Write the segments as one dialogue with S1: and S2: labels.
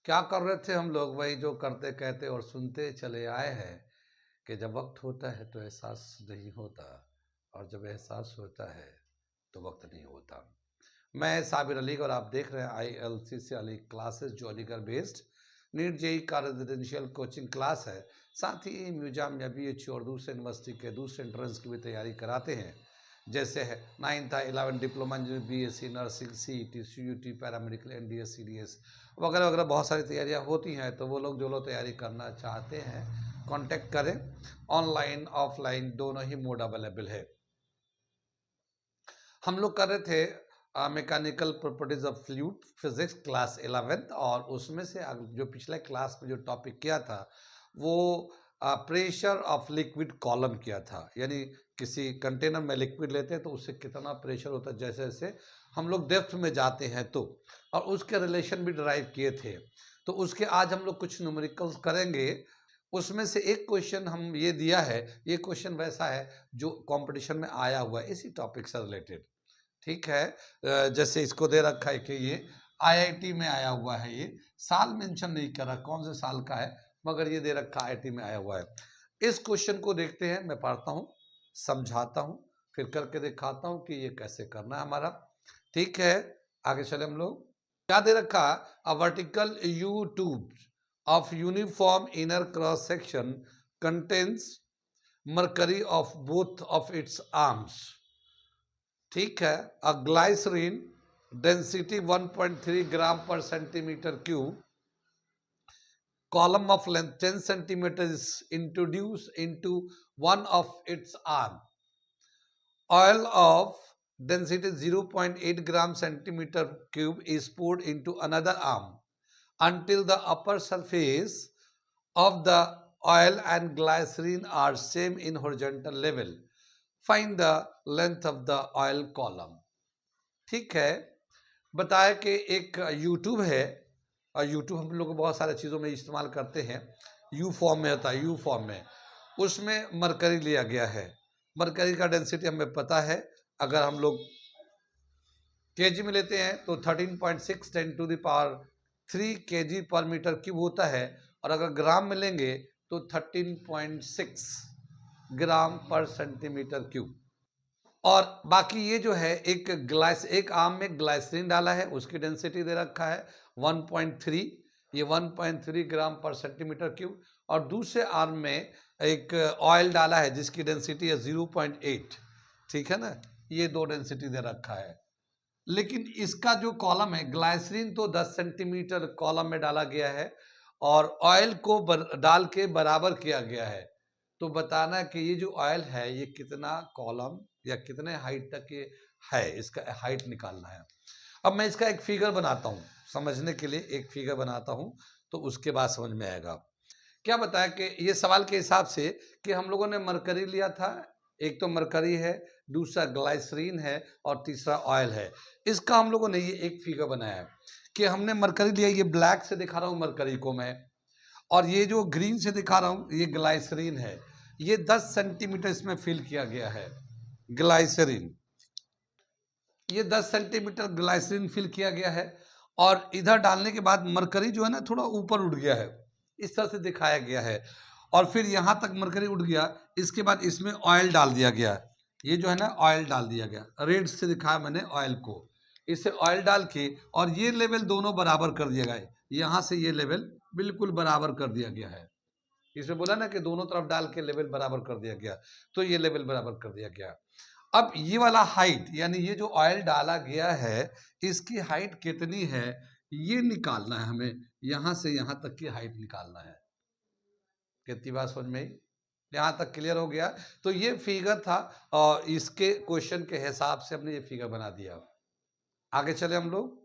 S1: क्या कर रहे थे हम लोग? वही जो करते कहते और सुनते चले आए हैं कि जब वक्त होता है तो एहसास नहीं होता, और जब एहसास होता है तो वक्त नहीं होता। मैं साबिर अली और आप देख रहे हैं ILCC अली क्लासेस, जो अलीगढ़ बेस्ड नीट जेई का रेजिडेंशियल कोचिंग क्लास है। साथ ही म्यूजाम या BHU और दूसरे यूनिवर्सिटी के दूसरे एंट्रेंस की भी तैयारी कराते हैं, जैसे है 9th 11 diploma engineering, BSc nursing, CET, CUT, paramedical, NDS, CDS वगैरह वगैरह बहुत सारी तैयारियां होती हैं। तो वो लोग जो लोग तैयारी करना चाहते हैं कांटेक्ट करें। ऑनलाइन ऑफलाइन दोनों ही मोड अवेलेबल है। हम लोग कर रहे थे mechanical properties of fluid physics class 11th, और उसमें से जो पिछले क्लास में जो टॉपिक किया था वो प्रेशर ऑफ लिक्विड कॉलम किया था। यानी किसी कंटेनर में लिक्विड लेते हैं तो उससे कितना प्रेशर होता है, जैसे जैसे हम लोग डेप्थ में जाते हैं तो, और उसके रिलेशन भी ड्राइव किए थे। तो उसके आज हम लोग कुछ न्यूमेरिकल्स करेंगे। उसमें से एक क्वेश्चन हम ये दिया है, ये क्वेश्चन वैसा है जो कंपटीशन में आया हुआ है इसी टॉपिक से रिलेटेड। ठीक है, जैसे इसको दे रखा है कि ये IIT में आया हुआ है। ये साल मेंशन नहीं कर रहा कौन से साल का है, मगर ये दे रखा IIT में आया हुआ है। इस क्वेश्चन को देखते हैं, मैं पढ़ता हूँ, समझाता हूँ, फिर करके दिखाता हूँ कि ये कैसे करना है हमारा। ठीक है, आगे चले हम लोग। क्या दे रखा? A vertical you tube of uniform inner cross section contains mercury of both of its arms. ठीक है, अ ग्लाइसरीन डेंसिटी 1.3 ग्राम पर centimetre cube, column of length 10 centimeters is introduced into one of its arm. Oil of density 0.8 gram centimeter cube is poured into another arm until the upper surface of the oil and glycerine are same in horizontal level. Find the length of the oil column. ठीक है, बताया कि एक YouTube है, और YouTube हम लोग बहुत सारे चीज़ों में इस्तेमाल करते हैं। यू फॉर्म में होता है, यू फॉर्म में, उसमें मरकरी लिया गया है। मरकरी का डेंसिटी हमें पता है, अगर हम लोग केजी में लेते हैं तो 13.6 10⁻³ kg पर मीटर क्यूब होता है, और अगर ग्राम में लेंगे तो 13.6 ग्राम पर सेंटीमीटर क्यूब। और बाकी ये जो है एक आर्म में ग्लाइसरीन डाला है, उसकी डेंसिटी दे रखा है 1.3, ये 1.3 ग्राम पर सेंटीमीटर क्यूब, और दूसरे आर्म में एक ऑयल डाला है जिसकी डेंसिटी है 0.8। ठीक है ना, ये दो डेंसिटी दे रखा है। लेकिन इसका जो कॉलम है, ग्लाइसरीन तो 10 सेंटीमीटर कॉलम में डाला गया है, और ऑयल को डाल के बराबर किया गया है। तो बताना कि ये जो ऑयल है ये कितना कॉलम या कितने हाइट तक ये है, इसका हाइट निकालना है। अब मैं इसका एक फिगर बनाता हूँ, समझने के लिए एक फिगर बनाता हूँ, तो उसके बाद समझ में आएगा। क्या बताया कि ये सवाल के हिसाब से कि हम लोगों ने मरकरी लिया था, एक तो मरकरी है, दूसरा ग्लाइसरीन है, और तीसरा ऑयल है। इसका हम लोगों ने ये एक फिगर बनाया है कि हमने मरकरी लिया, ये ब्लैक से दिखा रहा हूँ मरकरी को मैं, और ये जो ग्रीन से दिखा रहा हूँ ये ग्लाइसरीन है। ये 10 सेंटीमीटर इसमें फिल किया गया है ग्लाइसरीन, ये 10 सेंटीमीटर ग्लाइसरीन फिल किया गया है, और इधर डालने के बाद मरकरी जो है ना थोड़ा ऊपर उठ गया है, इस तरह से दिखाया गया है, और फिर यहाँ तक मरकरी उठ गया। इसके बाद इसमें ऑयल डाल दिया गया, ये जो है ना ऑयल डाल दिया गया, रेड से दिखाया मैंने ऑयल को, इसे ऑयल डाल के, और ये लेवल दोनों बराबर कर दिया गया, यहाँ से ये लेवल बिल्कुल बराबर कर दिया गया है। इसमें बोला ना कि दोनों तरफ डाल के लेवल बराबर कर दिया गया, तो ये लेवल बराबर कर दिया गया। अब ये वाला हाइट, यानी ये जो ऑयल डाला गया है इसकी हाइट कितनी है ये निकालना है हमें, यहां से यहां तक की हाइट निकालना है। कितनी बात समझ में आई? यहां तक क्लियर हो गया? तो ये फिगर था, और इसके क्वेश्चन के हिसाब से हमने ये फिगर बना दिया। आगे चले हम लोग।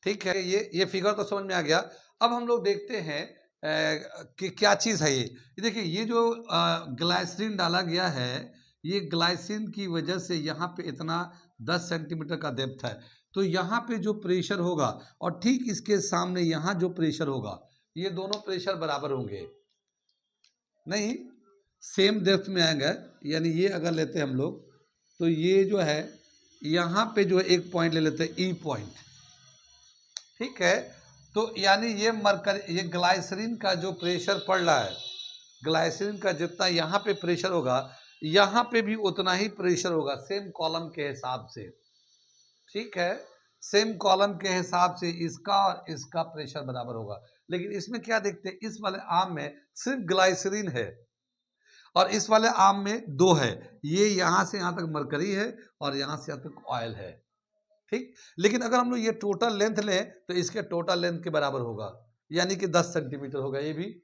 S1: ठीक है, ये फिगर तो समझ में आ गया। अब हम लोग देखते हैं कि क्या चीज़ है ये देखिए, ये जो ग्लाइसरीन डाला गया है, ये ग्लाइसिन की वजह से यहाँ पे इतना 10 सेंटीमीटर का डेप्थ है, तो यहाँ पे जो प्रेशर होगा और ठीक इसके सामने यहाँ जो प्रेशर होगा, ये दोनों प्रेशर बराबर होंगे नहीं, सेम डेप्थ में आएंगे। यानी ये अगर लेते हैं हम लोग, तो ये जो है यहाँ पे जो है एक पॉइंट ले लेते हैं, ई पॉइंट। ठीक है, तो यानी ये मरकरी, ये ग्लाइसरीन का जो प्रेशर पड़ रहा है, ग्लाइसरीन का जितना यहाँ पे प्रेशर होगा यहाँ पे भी उतना ही प्रेशर होगा, सेम कॉलम के हिसाब से। ठीक है, सेम कॉलम के हिसाब से इसका और इसका प्रेशर बराबर होगा। लेकिन इसमें क्या देखते हैं, इस वाले आर्म में सिर्फ ग्लाइसरीन है और इस वाले आर्म में दो है, ये यहां से यहां तक मरकरी है और यहां से यहां तक ऑयल है। ठीक, लेकिन अगर हम लोग ये टोटल लेंथ लें तो इसके टोटल लेंथ के बराबर होगा, यानी कि 10 सेंटीमीटर होगा ये भी।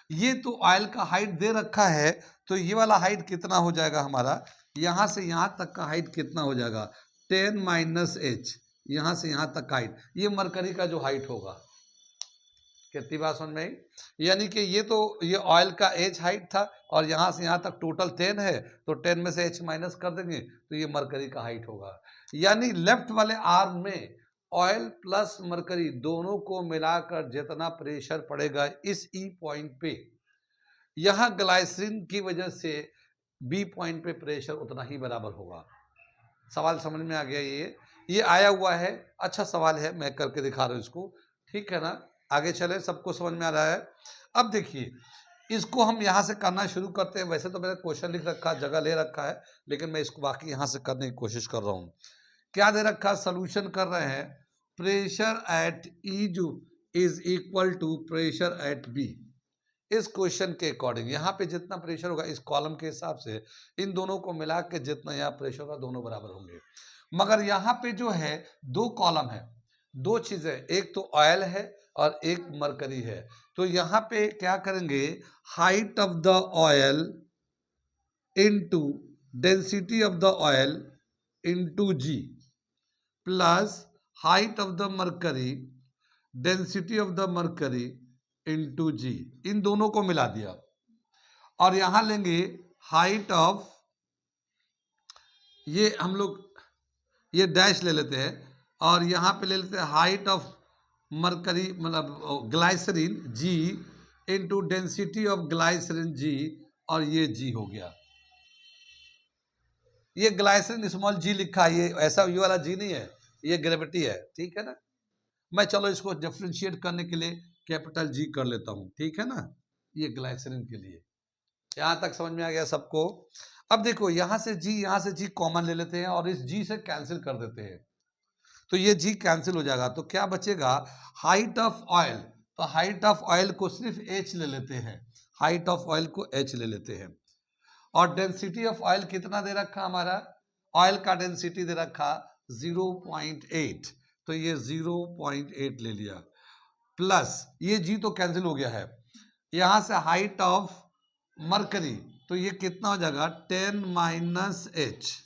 S1: ये तो ऑयल का हाइट दे रखा है, तो ये वाला हाइट कितना हो जाएगा हमारा, यहां से यहां तक का हाइट कितना हो जाएगा 10 माइनस एच, यहां से यहां तक का हाइट, ये मरकरी का जो हाइट होगा। कितनी बात समझ में आई? यानी कि ये ऑयल का एच हाइट था और यहां से यहां तक टोटल 10 है, तो 10 में से एच माइनस कर देंगे तो ये मरकरी का हाइट होगा। यानी लेफ्ट वाले आर्म में ऑयल प्लस मरकरी दोनों को मिलाकर जितना प्रेशर पड़ेगा इस ई पॉइंट पे, यहां ग्लाइसरीन की वजह से बी पॉइंट पे प्रेशर उतना ही बराबर होगा। सवाल समझ में आ गया? ये आया हुआ है, अच्छा सवाल है, मैं करके दिखा रहा हूं इसको। ठीक है ना, आगे चले, सबको समझ में आ रहा है? अब देखिए इसको हम यहां से करना शुरू करते हैं। वैसे तो मैंने क्वेश्चन लिख रखा, जगह ले रखा है, लेकिन मैं इसको बाकी यहां से करने की कोशिश कर रहा हूं। क्या दे रखा, सोल्यूशन कर रहे हैं, प्रेशर एट ई जो is equal to pressure at B. इस क्वेश्चन के अकॉर्डिंग यहाँ पे जितना प्रेशर होगा इस कॉलम के हिसाब से इन दोनों को मिला के जितना यहाँ प्रेशर होगा दोनों बराबर होंगे। मगर यहाँ पे जो है दो कॉलम है, दो चीजें, एक तो ऑयल है और एक मरकरी है। तो यहाँ पे क्या करेंगे, height of the oil into density of the oil into g plus height of the mercury density of the mercury into g, इन दोनों को मिला दिया और यहां लेंगे हाइट ऑफ, ये हम लोग ये डैश ले लेते हैं और यहां पे ले लेते हैं हाइट ऑफ मरकरी मतलब glycerine g into density of glycerine g, और ये जी हो गया। ये ग्लाइसरीन स्मॉल जी लिखा है, ये ऐसा ये वाला जी नहीं है, ये ग्रेविटी है। ठीक है ना, मैं चलो इसको डिफरेंशिएट करने के लिए कैपिटल जी कर लेता हूं। ठीक है ना, ये ग्लाइसरीन के लिए। यहां तक समझ में आ गया सबको? अब देखो यहां से जी कॉमन ले लेते हैं और इस जी से कैंसिल कर देते हैं, तो ये जी कैंसिल हो जाएगा। तो क्या बचेगा, हाइट ऑफ ऑयल, तो हाइट ऑफ ऑयल को सिर्फ एच ले लेते हैं, हाइट ऑफ ऑयल को एच ले लेते हैं। और डेंसिटी ऑफ ऑयल कितना दे रखा हमारा, ऑयल का डेंसिटी दे रखा 0.8, तो ये 0.8 ले लिया, प्लस ये जी तो कैंसिल हो गया है, यहां से हाइट ऑफ मरकरी, तो ये कितना हो जाएगा 10 माइनस एच।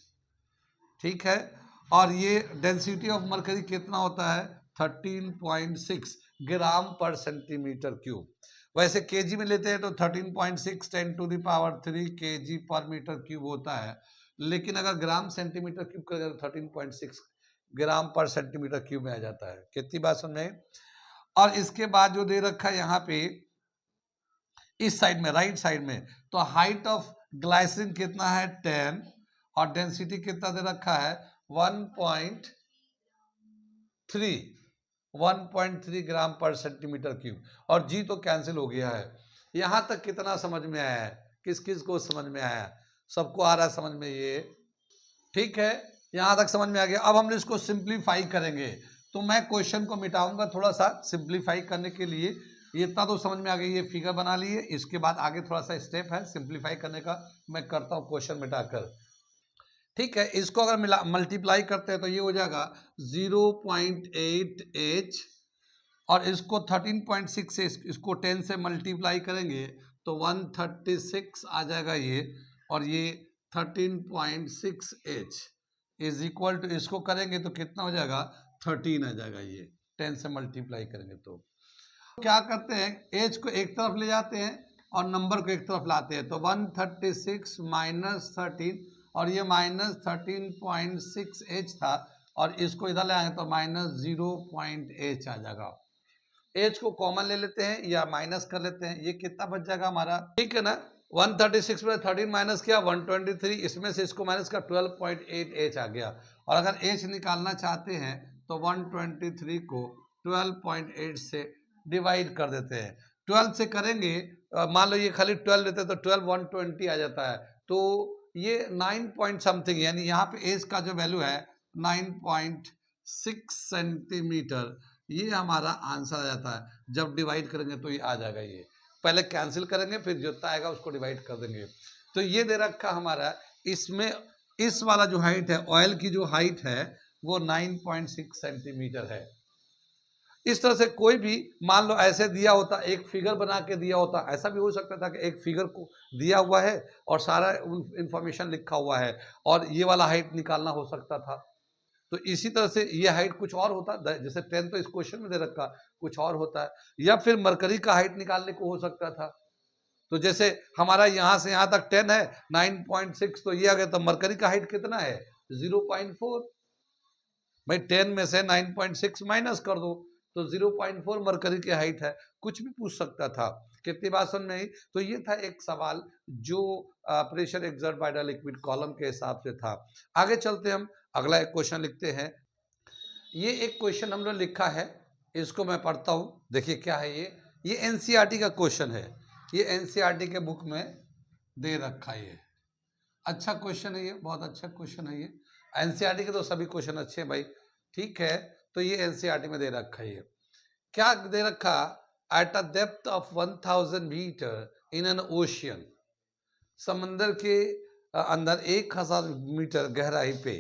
S1: ठीक है, और ये डेंसिटी ऑफ मरकरी कितना होता है 13.6 ग्राम पर सेंटीमीटर क्यूब। वैसे केजी में लेते हैं तो 13.6 10 टू द पावर 3 केजी पर मीटर क्यूब होता है, लेकिन अगर ग्राम सेंटीमीटर क्यूब करेगा तो 13.6 ग्राम पर सेंटीमीटर क्यूब में आ जाता है। कितनी बात सुन रहे हैं? और इसके बाद जो दे रखा है यहाँ पे इस साइड में, राइट साइड में, तो हाइट ऑफ ग्लाइसरीन कितना है 10 और डेंसिटी कितना दे रखा है 1.3 ग्राम पर सेंटीमीटर क्यूब, और जी तो कैंसिल हो गया है। यहां तक कितना समझ में आया है, किस किस को समझ में आया? सबको आ रहा है समझ में ये? ठीक है, यहां तक समझ में आ गया। अब हम इसको सिंप्लीफाई करेंगे, तो मैं क्वेश्चन को मिटाऊंगा थोड़ा सा सिंप्लीफाई करने के लिए। ये इतना तो समझ में आ गया, ये फिगर बना लिए, इसके बाद आगे थोड़ा सा स्टेप है सिंप्लीफाई करने का, मैं करता हूं क्वेश्चन मिटाकर। ठीक है, इसको अगर मिला मल्टीप्लाई करते हैं तो ये हो जाएगा 0.8h और इसको 13.6 से इसको 10 से मल्टीप्लाई करेंगे तो 136 आ जाएगा ये, और ये 13.6h इज इक्वल टू, इसको करेंगे तो कितना हो जाएगा 13 आ जाएगा, ये 10 से मल्टीप्लाई करेंगे। तो क्या करते हैं, एच को एक तरफ ले जाते हैं और नंबर को एक तरफ लाते हैं, तो 136 माइनस 13 और ये माइनस 13.6h था, और इसको इधर ले आएंगे तो माइनस 0.h आ जाएगा। एच को कॉमन ले लेते हैं या माइनस कर लेते हैं, ये कितना बच जाएगा हमारा, ठीक है ना, 136 में 13 माइनस किया 123, इसमें से इसको माइनस का 12.8h आ गया। और अगर h निकालना चाहते हैं तो 123 को 12.8 से डिवाइड कर देते हैं। 12 से करेंगे, मान लो ये खाली 12 लेते हैं तो 12 120 आ जाता है, तो ये 9 पॉइंट समथिंग, यानी यहाँ पे एज का जो वैल्यू है 9.6 सेंटीमीटर, ये हमारा आंसर आ जाता है। जब डिवाइड करेंगे तो ये आ जाएगा, ये पहले कैंसिल करेंगे फिर जितना आएगा उसको डिवाइड कर देंगे। तो ये दे रखा हमारा, इसमें इस वाला जो हाइट है, ऑयल की जो हाइट है वो 9.6 सेंटीमीटर है। इस तरह से कोई भी मान लो ऐसे दिया होता, एक फिगर बना के दिया होता, ऐसा भी हो सकता था कि एक फिगर को दिया हुआ है और सारा इंफॉर्मेशन लिखा हुआ है और ये वाला हाइट निकालना हो सकता था। तो इसी तरह से ये हाइट कुछ और होता, जैसे 10 तो इस क्वेश्चन में दे रखा, कुछ और होता है। या फिर मरकरी का हाइट निकालने को हो सकता था। तो जैसे हमारा यहाँ से यहाँ तक 10 है, 9.6 तो ये आ गया, तो मरकरी का हाइट कितना है 0.4। भाई 10 में से 9.6 माइनस कर दो तो 0.4 मरकरी की हाइट है। कुछ भी पूछ सकता था, कितनी बात समझ में आई। तो ये था एक सवाल जो pressure exert by the liquid column के हिसाब से था। आगे चलते हम अगला एक क्वेश्चन लिखते हैं। ये एक क्वेश्चन हमने लिखा है, इसको मैं पढ़ता हूं, देखिए क्या है ये एनसीईआरटी का क्वेश्चन है। ये एनसीईआरटी के बुक में दे रखा है। ये अच्छा क्वेश्चन है, ये बहुत अच्छा क्वेश्चन है। ये एनसीईआरटी के तो सभी क्वेश्चन अच्छे हैं भाई, ठीक है। तो ये एनसीईआरटी में दे रखा है। ये क्या दे रखा, at a depth of 1000 metre in an ocean, समंदर के अंदर 1000 मीटर गहराई पे,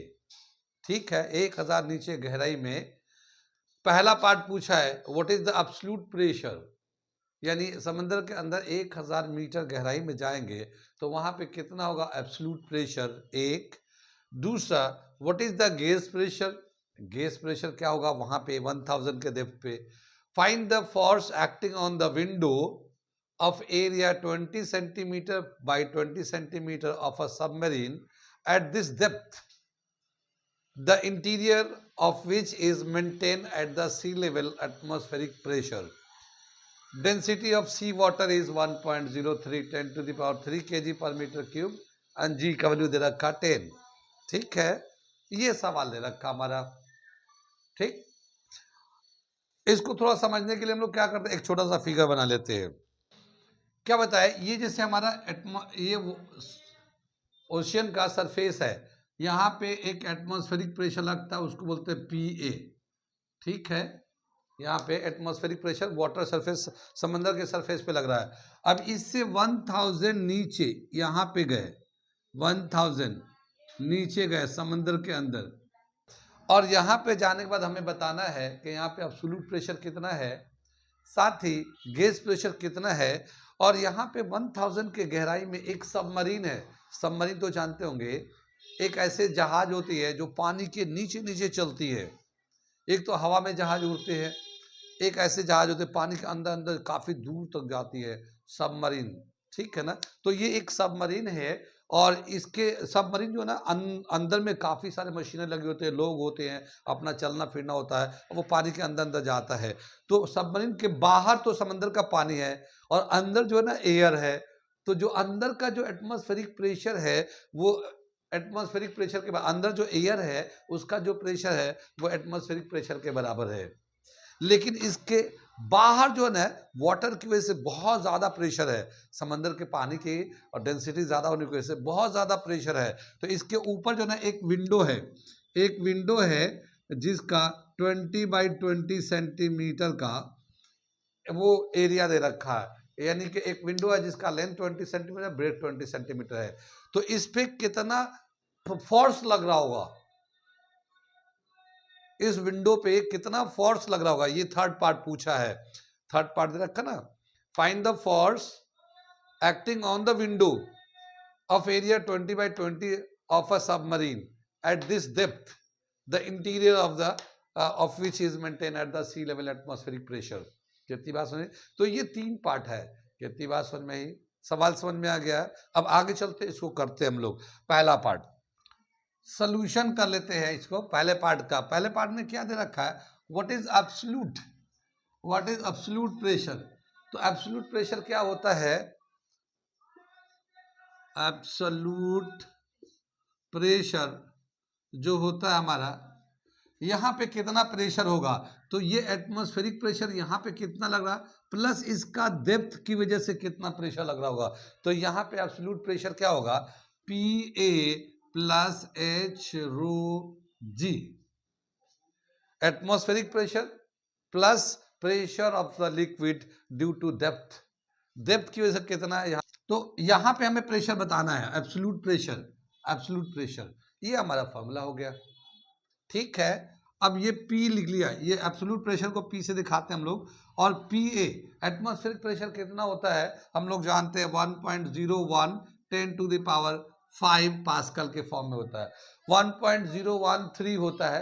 S1: ठीक है, 1000 नीचे गहराई में। पहला पार्ट पूछा है what is the absolute pressure, यानी समंदर के अंदर 1000 मीटर गहराई में जाएंगे तो वहां पे कितना होगा एब्सोल्यूट प्रेशर, एक। दूसरा what is the gauge pressure, gauge pressure क्या होगा वहां पे 1000 के डेप्थ पे। Find the force acting on the window of area 20 centimeter by 20 centimeter of a submarine at this depth, the interior of which is maintained at the sea level atmospheric pressure. Density of sea water is 1.03 10 to the power 3 kg per meter cube and g का value दे रखा 10। ठीक है, ये सवाल दे रखा हमारा। ठीक, इसको थोड़ा समझने के लिए हम लोग क्या करते हैं, एक छोटा सा फिगर बना लेते हैं। क्या बताए, ये जैसे हमारा ये ओशियन का सरफेस है, यहाँ पे एक एटमॉस्फेरिक प्रेशर लगता है, उसको बोलते हैं पीए। ठीक है, यहाँ पे एटमॉस्फेरिक प्रेशर वाटर सरफेस, समंदर के सरफेस पे लग रहा है। अब इससे 1000 नीचे यहाँ पे गए, 1000 नीचे गए समंदर के अंदर, और यहाँ पे जाने के बाद हमें बताना है कि यहाँ पे एब्सोल्यूट प्रेशर कितना है, साथ ही गेज प्रेशर कितना है। और यहाँ पे 1000 के गहराई में एक सबमरीन है। सबमरीन तो जानते होंगे, एक ऐसे जहाज होती है जो पानी के नीचे नीचे चलती है। एक तो हवा में जहाज उड़ते हैं, एक ऐसे जहाज होते हैं पानी के अंदर अंदर काफी दूर तक जाती है, सबमरीन। ठीक है ना, तो ये एक सबमरीन है और इसके सबमरीन जो है ना अंदर में काफी सारे मशीनें लगे होते हैं, लोग होते हैं, अपना चलना फिरना होता है, वो पानी के अंदर अंदर जाता है। तो सबमरीन के बाहर तो समंदर का पानी है और अंदर जो है ना एयर है। तो जो अंदर का जो एटमॉस्फेरिक प्रेशर है, वो एटमॉस्फेरिक प्रेशर के बाद अंदर जो एयर है उसका जो प्रेशर है वो एटमॉस्फेरिक प्रेशर के बराबर है। लेकिन इसके बाहर जो है ना वाटर की वजह से बहुत ज्यादा प्रेशर है, समंदर के पानी की और डेंसिटी ज्यादा होने की वजह से बहुत ज्यादा प्रेशर है। तो इसके ऊपर जो है ना एक विंडो है, एक विंडो है जिसका 20 बाई 20 सेंटीमीटर का वो एरिया दे रखा है, यानी कि एक विंडो है जिसका लेंथ 20 सेंटीमीटर, ब्रेथ 20 सेंटीमीटर है। तो इस पे कितना फोर्स लग रहा होगा, इस विंडो पे कितना फोर्स लग रहा होगा, ये थर्ड पार्ट पूछा है। थर्ड पार्ट दे रखा ना, find the force acting on the window of area 20 by 20 of a submarine at this depth, the interior of the of which is maintain at the sea level atmospheric pressure. कितनी बात समझ, तो ये 3 part है। कितनी बात समझ में आई, सवाल समझ में आ गया। अब आगे चलते इसको करते हम लोग। पहला पार्ट सॉल्यूशन कर लेते हैं इसको, पहले पार्ट का। पहले पार्ट में क्या दे रखा है, what is absolute, what is absolute pressure. तो एब्सोल्यूट प्रेशर क्या होता है, एब्सोल्यूट प्रेशर जो होता है हमारा, यहाँ पे कितना प्रेशर होगा, तो ये एटमॉस्फेरिक प्रेशर यहाँ पे कितना लग रहा, प्लस इसका डेप्थ की वजह से कितना प्रेशर लग रहा होगा, तो यहाँ पे एब्सोल्यूट प्रेशर क्या होगा, P A plus H rho g, atmospheric pressure plus pressure of the liquid due to depth, depth की वजह से कितना है यहाँ, तो यहाँ पे हमें प्रेशर बताना है, एब्सोल्यूट प्रेशर, एब्सोल्यूट प्रेशर, ये हमारा फॉर्मूला हो गया। ठीक है, अब ये P लिख लिया, ये एब्सोल्यूट प्रेशर को P से दिखाते हैं हम लोग, और PA एटमॉस्फेरिक प्रेशर कितना होता है हम लोग जानते हैं 1.01 10 टू द पावर 5 पास्कल के फॉर्म में होता है, 1.013 होता है,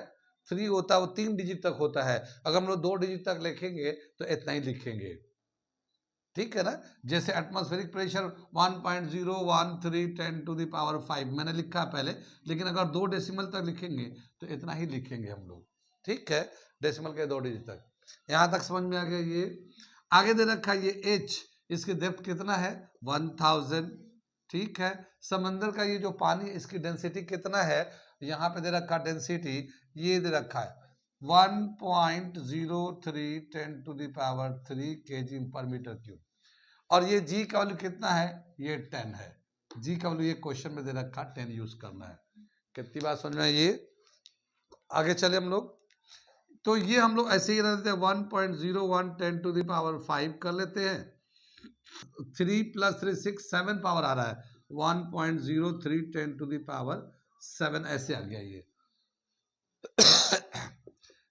S1: 3 होता है, वो 3 डिजिट तक होता है, अगर हम लोग 2 डिजिट तक लिखेंगे तो इतना ही लिखेंगे। ठीक है ना, जैसे atmospheric pressure 1.013 10 to the power 5 मैंने लिखा है पहले, लेकिन अगर 2 डेसिमल तक लिखेंगे तो इतना ही लिखेंगे हम लोग। ठीक है, डेसिमल के 2 डिजिट तक, यहां तक समझ में आ गया। ये आगे दे रखा है ये H, इसकी डेप्थ कितना है 1000। ठीक है, समंदर का ये जो पानी, इसकी डेंसिटी कितना है, यहाँ पे दे रखा डेंसिटी, ये दे रखा है 1.03 10 टू द पावर 3 kg पर मीटर क्यूब, और ये G का वैल्यू कितना है, ये 10 है, G का वैल्यू ये क्वेश्चन में दे रखा 10 यूज करना है। कितनी बात समझ में आई? ये आगे चले हम लोग, तो ये हम लोग ऐसे ही रहते हैं 1.01 10 टू द पावर 5 कर लेते हैं, 3 + 3 6 7 पावर आ रहा है, 1.03 10 टू द पावर 7 ऐसे आ गया ये।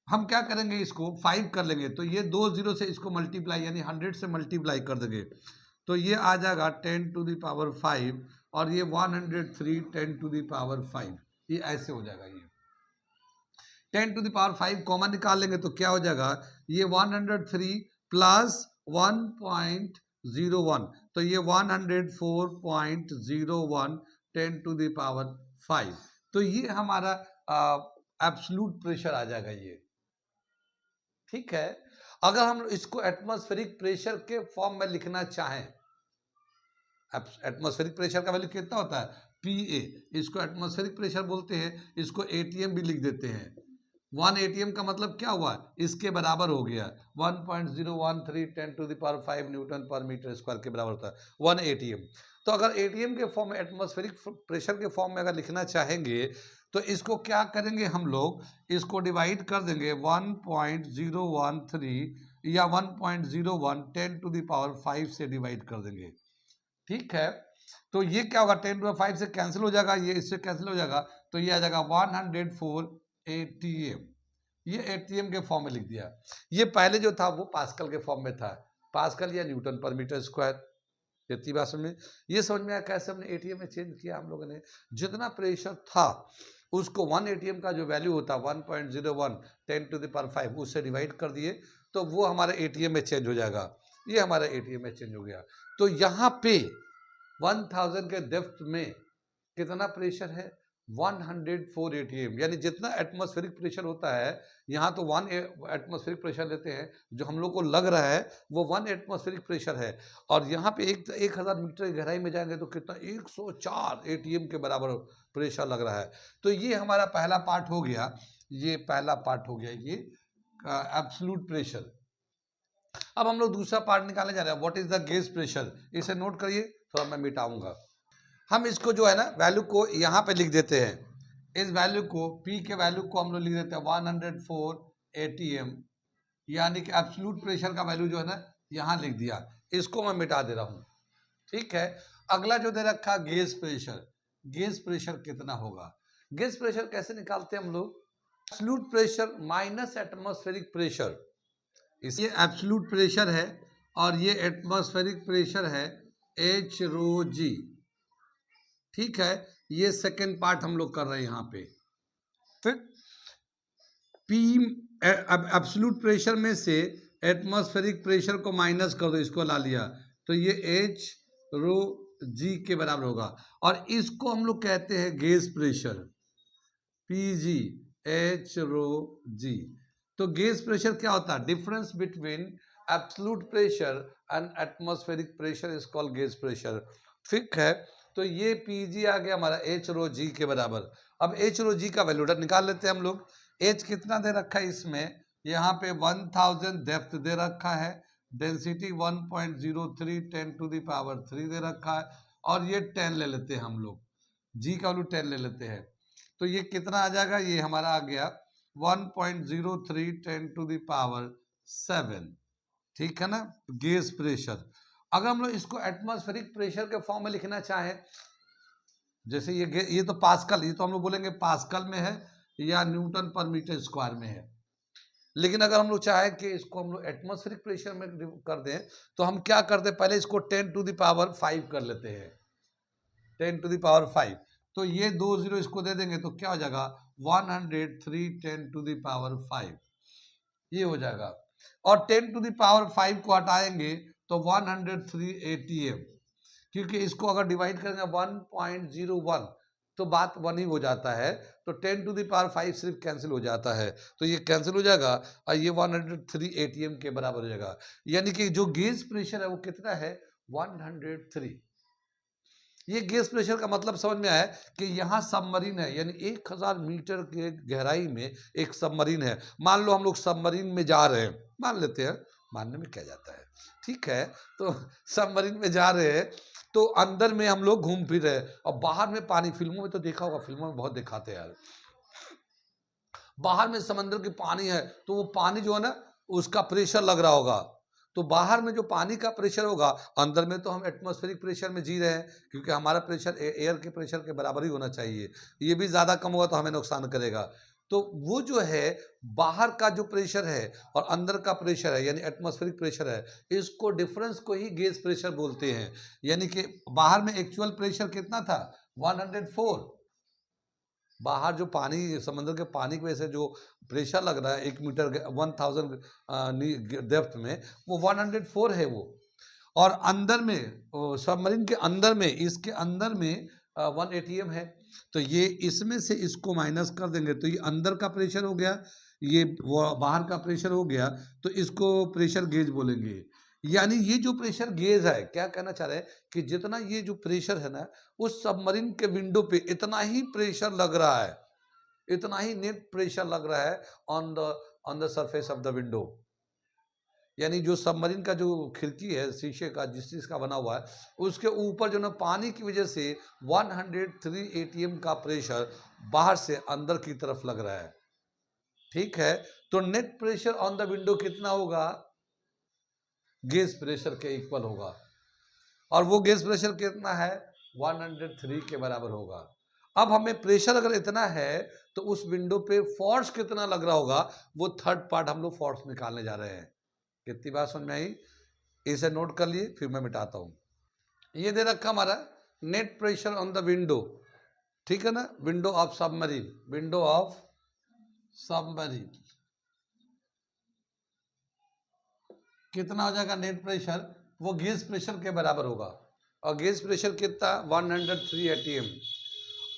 S1: हम क्या करेंगे, इसको 5 कर लेंगे, तो ये 2 0 से इसको मल्टीप्लाई यानी 100 से मल्टीप्लाई कर देंगे, तो ये आ जाएगा 10 टू द पावर 5, और ये 103 10 टू द पावर 5, ये ऐसे हो जाएगा। ये 10 टू द पावर 5 कॉमन निकाल लेंगे तो क्या हो जाएगा, ये 103 प्लस 1.01, तो ये 104.01 10 टू द पावर 5, तो ये हमारा एब्सोल्यूट प्रेशर आ जाएगा ये। ठीक है, अगर हम इसको एटमॉस्फेरिक प्रेशर के फॉर्म में लिखना चाहें, एटमॉस्फेरिक प्रेशर का वैल्यू कितना होता है PA, इसको एटमॉस्फेरिक प्रेशर बोलते हैं, इसको ATM भी लिख देते हैं। 1 ATM का मतलब क्या हुआ, इसके बराबर हो गया 1.013 10 to the power 5 Newton per metre square के बराबर होता है 1 ATM। तो अगर ATM के फॉर्म में, एटमॉस्फेरिक प्रेशर के फॉर्म में अगर लिखना चाहेंगे तो इसको क्या करेंगे हम लोग, इसको डिवाइड कर देंगे 1.013 या 1.01 10 टू द पावर 5 से डिवाइड कर देंगे। ठीक है, तो ये क्या होगा, 10 टू 5 से कैंसिल हो जाएगा, ये इससे कैंसिल हो जाएगा, तो ये आ जाएगा 104 ATM, ये ATM के फॉर्म में लिख दिया। ये पहले जो था वो पास्कल के फॉर्म में था, पास्कल या न्यूटन पर मीटर स्क्वायर। इतनी बात समझ में, ये समझ में आया कैसे हमने ATM में चेंज किया हम लोगों ने, जितना प्रेशर था उसको 1 ATM का जो वैल्यू होता 1.01 10 टू द पावर 5 उससे डिवाइड कर दिए, तो वो हमारे ATM में चेंज हो जाएगा, ये हमारा ATM में चेंज हो गया। तो यहाँ पे 1000 के डेप्थ में कितना प्रेशर है 104 ATM, यानी जितना एटमॉस्फेरिक प्रेशर होता है, यहाँ तो 1 एटमॉस्फेरिक प्रेशर लेते हैं, जो हम लोग को लग रहा है वो 1 एटमॉस्फेरिक प्रेशर है, और यहाँ पे 1000 मीटर गहराई में जाएंगे तो कितना 104 ATM के बराबर प्रेशर लग रहा है। तो ये हमारा पहला पार्ट हो गया, ये पहला पार्ट हो गया ये एब्सोल्यूट प्रेशर। अब हम लोग दूसरा पार्ट निकालने जा रहे हैं, what is the gauge pressure, इसे नोट करिए, थोड़ा मैं मिटाऊंगा। हम इसको जो है ना वैल्यू को यहाँ पे लिख देते हैं, इस वैल्यू को P के वैल्यू को हम लोग लिख देते हैं 104 ATM, यानी कि एब्सोल्यूट प्रेशर का वैल्यू जो है ना यहाँ लिख दिया, इसको मैं मिटा दे रहा हूँ। ठीक है, अगला जो दे रखा गेज प्रेशर, गेज प्रेशर कितना होगा, गेज प्रेशर कैसे निकालते हैं हम लोग, absolute pressure minus atmospheric pressure, ये एब्सोल्यूट प्रेशर है और ये एटमॉस्फेरिक प्रेशर है H रो G। ठीक है, ये सेकेंड पार्ट हम लोग कर रहे हैं यहाँ पे। फिर P एब्सोल्यूट प्रेशर में से एटमॉस्फेरिक प्रेशर को माइनस कर दो, इसको ला लिया, तो ये H रो G के बराबर होगा, और इसको हम लोग कहते हैं गेज प्रेशर, PG H रो G। तो गेज प्रेशर क्या होता है, difference between absolute pressure and atmospheric pressure is called gauge pressure. ठीक है, तो ये PG आ गया हमारा H रो G के बराबर। अब H रो G का वैल्यू निकाल लेते हैं हम लोग। H कितना दे रखा है इसमें, यहाँ पे 1000 डेप्थ दे रखा है, डेंसिटी 1.03 10 टू द पावर 3 दे रखा है, और ये 10 ले लेते हैं हम लोग, जी का वैल्यू 10 ले लेते हैं, तो ये कितना आ जाएगा, ये हमारा आ गया 1.03 10 टू द पावर 7, ठीक है ना। गैस प्रेशर, अगर हम लोग इसको एटमॉस्फेरिक प्रेशर के फॉर्म में लिखना चाहें, जैसे ये तो पास्कल, ये तो हम लोग बोलेंगे पास्कल में है या न्यूटन पर मीटर स्क्वायर में है, लेकिन अगर हम लोग चाहें कि इसको हम लोग एटमॉस्फेरिक प्रेशर में कर दें, तो हम क्या करते हैं, पहले इसको 10 टू द पावर 5 कर लेते हैं, 10 टू द पावर 5, तो ये 2 जीरो इसको दे देंगे तो क्या हो जाएगा 103 10 टू द पावर 5, ये हो जाएगा। और 10 टू द पावर 5 को हटाएंगे तो 103 ATM, क्योंकि इसको अगर डिवाइड करेंगे 1.01 तो बात 1 ही हो जाता है, तो 10 टू द पावर 5 सिर्फ कैंसिल हो जाता है, तो ये कैंसिल हो जाएगा और ये 103 ATM के बराबर हो जाएगा, यानी कि जो गेज प्रेशर है वो कितना है 103। ये गैस प्रेशर का मतलब समझ में आया कि यहाँ सबमरीन है, यानी 1000 मीटर के गहराई में एक सबमरीन है। मान लो हम लोग सबमरीन में जा रहे हैं, मान लेते हैं, मानने में क्या जाता है, ठीक है, तो सबमरीन में जा रहे हैं, तो अंदर में हम लोग घूम फिर रहे हैं और बाहर में पानी, फिल्मों में तो देखा होगा, फिल्मों में बहुत दिखाते हैं यार, बाहर में समंदर की पानी है, तो वो पानी जो है ना उसका प्रेशर लग रहा होगा, तो बाहर में जो पानी का प्रेशर होगा, अंदर में तो हम एटमॉस्फेरिक प्रेशर में जी रहे हैं, क्योंकि हमारा प्रेशर एयर के प्रेशर के बराबर ही होना चाहिए, ये भी ज़्यादा कम होगा तो हमें नुकसान करेगा, तो वो जो है बाहर का जो प्रेशर है और अंदर का प्रेशर है, यानी एटमॉस्फेरिक प्रेशर है, इसको डिफरेंस को ही गेज प्रेशर बोलते हैं, यानी कि बाहर में एक्चुअल प्रेशर कितना था 104, बाहर जो पानी, समुद्र के पानी की वजह से जो प्रेशर लग रहा है 1 मीटर 1000 डेप्थ में, वो 104 है वो, और अंदर में सबमरीन के अंदर में, इसके अंदर में 1 ATM है, तो ये इसमें से इसको माइनस कर देंगे तो ये अंदर का प्रेशर हो गया, ये वो बाहर का प्रेशर हो गया, तो इसको प्रेशर गेज बोलेंगे। यानी ये जो प्रेशर गेज है, क्या कहना चाह रहे हैं कि जितना ये जो प्रेशर है ना, उस सबमरीन के विंडो पे इतना ही प्रेशर लग रहा है, इतना ही नेट प्रेशर लग रहा है on the surface of the window, यानी जो सबमरीन का जो खिड़की है शीशे का, जिस चीज का बना हुआ है, उसके ऊपर जो ना पानी की वजह से 103 ATM का प्रेशर बाहर से अंदर की तरफ लग रहा है, ठीक है, तो net pressure on the window कितना होगा, गेज प्रेशर के इक्वल होगा, और वो गैस प्रेशर कितना है 103 के बराबर होगा। अब हमें प्रेशर अगर इतना है तो उस विंडो पे फोर्स कितना लग रहा होगा, वो थर्ड पार्ट हम लोग फोर्स निकालने जा रहे हैं। कितनी बात समझ में आई, इसे नोट कर लिए, फिर मैं मिटाता हूं। ये दे रखा हमारा net pressure on the window, ठीक है ना, window of submarine, window of submarine कितना हो जाएगा नेट प्रेशर, वो गेज प्रेशर के बराबर होगा, और गेज प्रेशर कितना 103 ATM।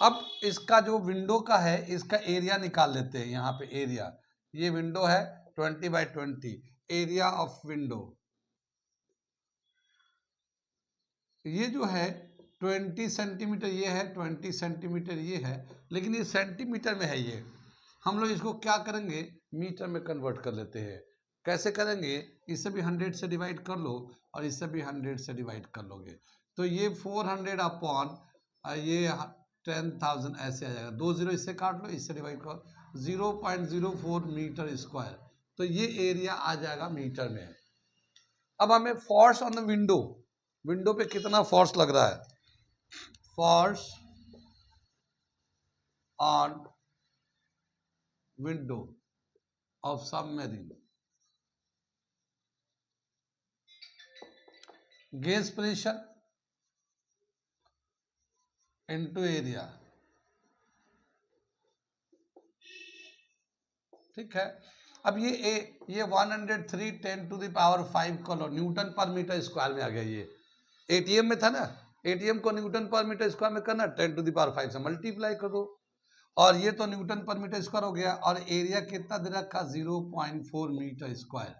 S1: अब इसका जो विंडो का है, इसका एरिया निकाल लेते हैं, यहाँ पे एरिया, ये विंडो है 20x20, एरिया ऑफ विंडो, ये जो है 20 सेंटीमीटर, ये है 20 सेंटीमीटर, ये है, लेकिन ये सेंटीमीटर में है, ये हम लोग इसको क्या करेंगे मीटर में कन्वर्ट कर लेते हैं। कैसे करेंगे, इससे भी 100 से डिवाइड कर लो और इससे भी 100 से डिवाइड कर लोगे, तो ये 400 अपॉन ये 10,000 ऐसे आ जाएगा, 2 जीरो इससे काट लो, इससे डिवाइड करो, 0.04 मीटर स्क्वायर, तो ये एरिया आ जाएगा मीटर में। अब हमें force on the window, window पे कितना फोर्स लग रहा है, force on window of submarine, gauge pressure into area, ठीक है। अब ये 103 10 टू द पावर 5 को लो, न्यूटन पर मीटर स्क्वायर में आ गया, ये एटीएम में था ना, एटीएम को न्यूटन पर मीटर स्क्वायर में करना, 10 टू द पावर 5 से मल्टीप्लाई कर दो, और ये तो न्यूटन पर मीटर स्क्वायर हो गया, और एरिया कितना दे रखा 0.4 मीटर स्क्वायर,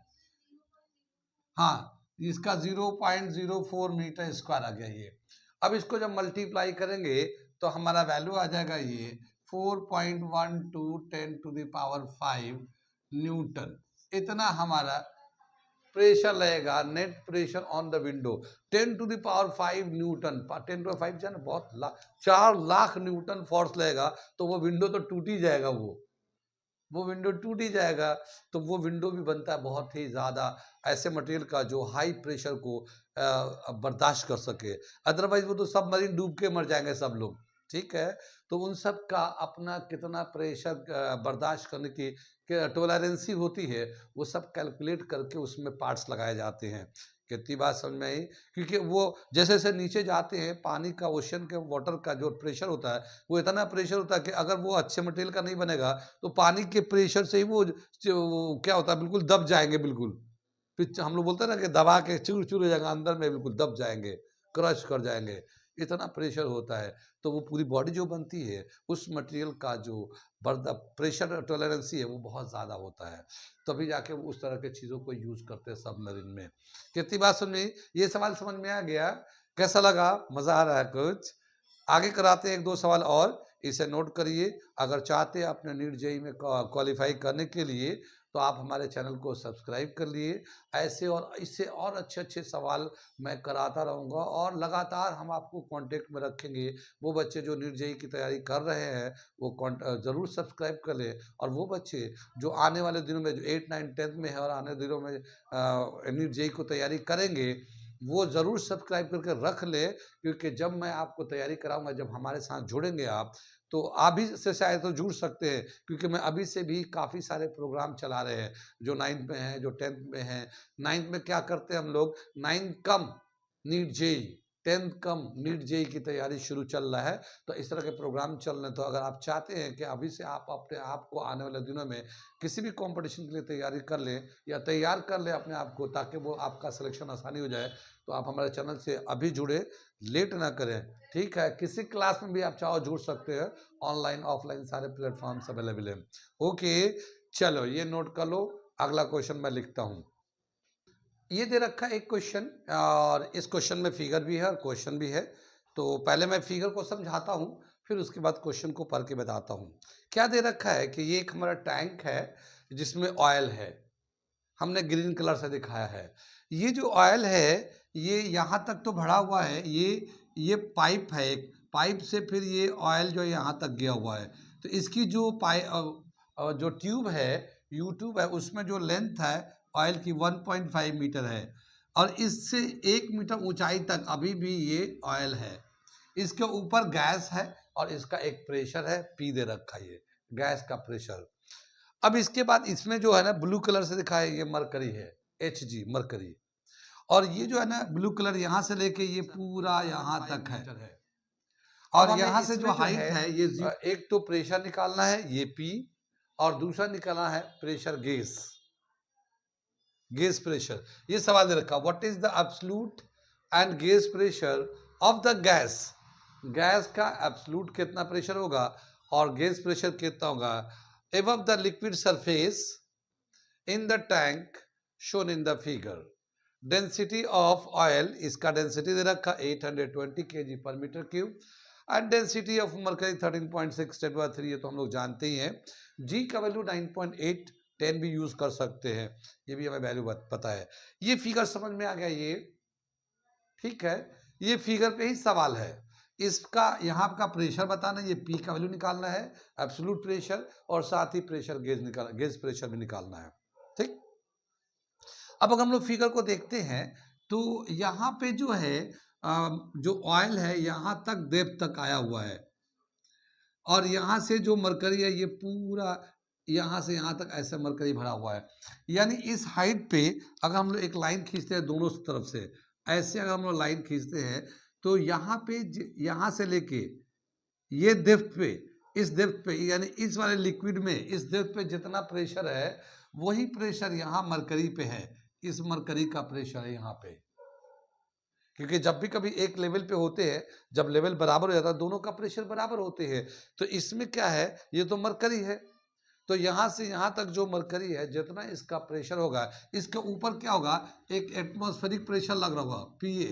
S1: हाँ इसका 0.04 मीटर स्क्वायर आ गया ये। अब इसको जब मल्टीप्लाई करेंगे तो हमारा वैल्यू आ जाएगा ये 4.12 10 टू द पावर 5 न्यूटन, इतना हमारा प्रेशर लगेगा, net pressure on the window 10⁵ Newton. 10⁵ जाना बहुत 4 लाख न्यूटन फोर्स लगेगा, तो वो विंडो तो टूट ही जाएगा, वो विंडो टूट ही जाएगा। तो वो विंडो भी बनता है बहुत ही ज़्यादा ऐसे मटेरियल का जो हाई प्रेशर को बर्दाश्त कर सके, अदरवाइज वो तो सबमरीन डूब के मर जाएंगे सब लोग, ठीक है। तो उन सब का अपना कितना प्रेशर बर्दाश्त करने की टोलरेंसी होती है, वो सब कैलकुलेट करके उसमें पार्ट्स लगाए जाते हैं। कितनी बात समझ में आई? क्योंकि वो जैसे जैसे नीचे जाते हैं, पानी का, ओशन के वाटर का जो प्रेशर होता है, वो इतना प्रेशर होता है कि अगर वो अच्छे मटेरियल का नहीं बनेगा, तो पानी के प्रेशर से ही वो क्या होता है, बिल्कुल दब जाएंगे, बिल्कुल फिर हम लोग बोलते हैं ना कि दबा के चूर चूर हो जाएगा, अंदर में बिल्कुल दब जाएंगे, क्रश कर जाएंगे, इतना प्रेशर होता है। तो वो पूरी बॉडी जो बनती है, उस मटेरियल का जो प्रेशर टॉलरेंसी है, वो बहुत ज़्यादा होता है, तभी जाके वो उस तरह के चीज़ों को यूज़ करते हैं सबमरीन में। कितनी बात सुन में ये सवाल समझ में आ गया? कैसा लगा? मज़ा आ रहा है कुछ? आगे कराते हैं 1-2 सवाल और, इसे नोट करिए। अगर चाहते हैं अपने नीट जेईई में क्वालिफाई करने के लिए, तो आप हमारे चैनल को सब्सक्राइब कर लिए। ऐसे और इससे और अच्छे-अच्छे सवाल मैं कराता रहूँगा, और लगातार हम आपको कांटेक्ट में रखेंगे। वो बच्चे जो नीट जेईई की तैयारी कर रहे हैं, वो ज़रूर सब्सक्राइब कर लें, और वो बच्चे जो आने वाले दिनों में जो 8, 9, 10th में है और आने दिनों में नीट जेईई को तैयारी करेंगे, वो ज़रूर सब्सक्राइब करके रख लें। क्योंकि जब मैं आपको तैयारी कराऊँगा, जब हमारे साथ जुड़ेंगे आप, तो आप भी से शायद तो जुड़ सकते हैं, क्योंकि मैं अभी से भी काफ़ी सारे प्रोग्राम चला रहे हैं, जो 9th में हैं, जो 10th में हैं। 9th में क्या करते हैं हम लोग, 9 कम नीट जेईई, 10th कम नीट जेईई की तैयारी शुरू चल रहा है। तो इस तरह के प्रोग्राम चल रहे हैं, तो अगर आप चाहते हैं कि अभी से आप अपने आप को आने वाले दिनों में किसी भी कॉम्पिटिशन के लिए तैयारी कर लें, या तैयार कर लें अपने आप को, ताकि वो आपका सिलेक्शन आसानी हो जाए, तो आप हमारे चैनल से अभी जुड़े, लेट ना करें, ठीक है। किसी क्लास में भी आप चाहो जुड़ सकते हैं, ऑनलाइन ऑफलाइन सारे प्लेटफॉर्म्स अवेलेबल हैं। ओके, चलो ये नोट कर लो। अगला क्वेश्चन मैं लिखता हूँ। ये दे रखा है एक क्वेश्चन, और इस क्वेश्चन में फिगर भी है और क्वेश्चन भी है। तो पहले मैं फिगर को समझाता हूँ, फिर उसके बाद क्वेश्चन को पढ़ के बताता हूँ। क्या दे रखा है कि ये एक हमारा टैंक है, जिसमें ऑयल है, हमने ग्रीन कलर से दिखाया है। ये जो ऑयल है, ये यहाँ तक तो भरा हुआ है, ये पाइप है, एक पाइप से फिर ये ऑयल जो है यहाँ तक गया हुआ है। तो इसकी जो जो ट्यूब है, यू ट्यूब है, उसमें जो लेंथ है ऑयल की 1.5 मीटर है, और इससे 1 मीटर ऊंचाई तक अभी भी ये ऑयल है। इसके ऊपर गैस है, और इसका एक प्रेशर है, पी दे रखा है, ये गैस का प्रेशर। अब इसके बाद इसमें जो है ना, ब्लू कलर से दिखा है, ये मरकरी है, Hg मरकरी। और ये जो है ना, ब्लू कलर यहाँ से लेके ये पूरा यहाँ तक है, और यहाँ से जो हाइट है ये एक तो प्रेशर निकालना है, ये पी, और दूसरा निकालना है प्रेशर, गैस प्रेशर। ये सवाल दे रखा, what is the absolute and gas pressure of the gas. Gas का एब्सोल्यूट कितना प्रेशर होगा, और गैस प्रेशर कितना होगा, above the liquid surface in the tank shown in the figure. Density of oil, इसका डेंसिटी दे रखा 820 kg per meter cube, and density of mercury 13.6 10⁻³ ये तो हम लोग जानते ही हैं। जी का वैल्यू 9.8 10 भी यूज कर सकते हैं, ये भी हमें वैल्यू पता है। ये फिगर समझ में आ गया, ये ठीक है। ये फिगर पे ही सवाल है, इसका यहाँ का प्रेशर बताना, ये पी का वैल्यू निकालना है, एब्सोल्यूट प्रेशर, और साथ ही प्रेशर गेज प्रेशर भी निकालना है, ठीक। अब अगर हम लोग फिगर को देखते हैं, तो यहाँ पे जो है जो ऑयल है यहाँ तक डेप्थ तक आया हुआ है, और यहाँ से जो मरकरी है ये पूरा यहाँ से यहाँ तक ऐसे मरकरी भरा हुआ है। यानी इस हाइट पे अगर हम लोग एक लाइन खींचते हैं दोनों तरफ से, ऐसे अगर हम लोग लाइन खींचते हैं, तो यहाँ पे यहाँ से लेके ये डेप्थ पे, इस डेप्थ पे, यानी इस वाले लिक्विड में इस डेप्थ पे जितना प्रेशर है, वही प्रेशर यहाँ मरकरी पे है। इस मरकरी का प्रेशर है यहाँ पे, क्योंकि जब भी कभी एक लेवल पे होते हैं, जब लेवल बराबर हो जाता है, दोनों का प्रेशर बराबर होते हैं। तो इसमें क्या है, ये तो मरकरी है, तो यहाँ से यहाँ तक जो मरकरी है, जितना इसका प्रेशर होगा, इसके ऊपर क्या होगा, एक एटमॉस्फेरिक प्रेशर लग रहा होगा, पीए,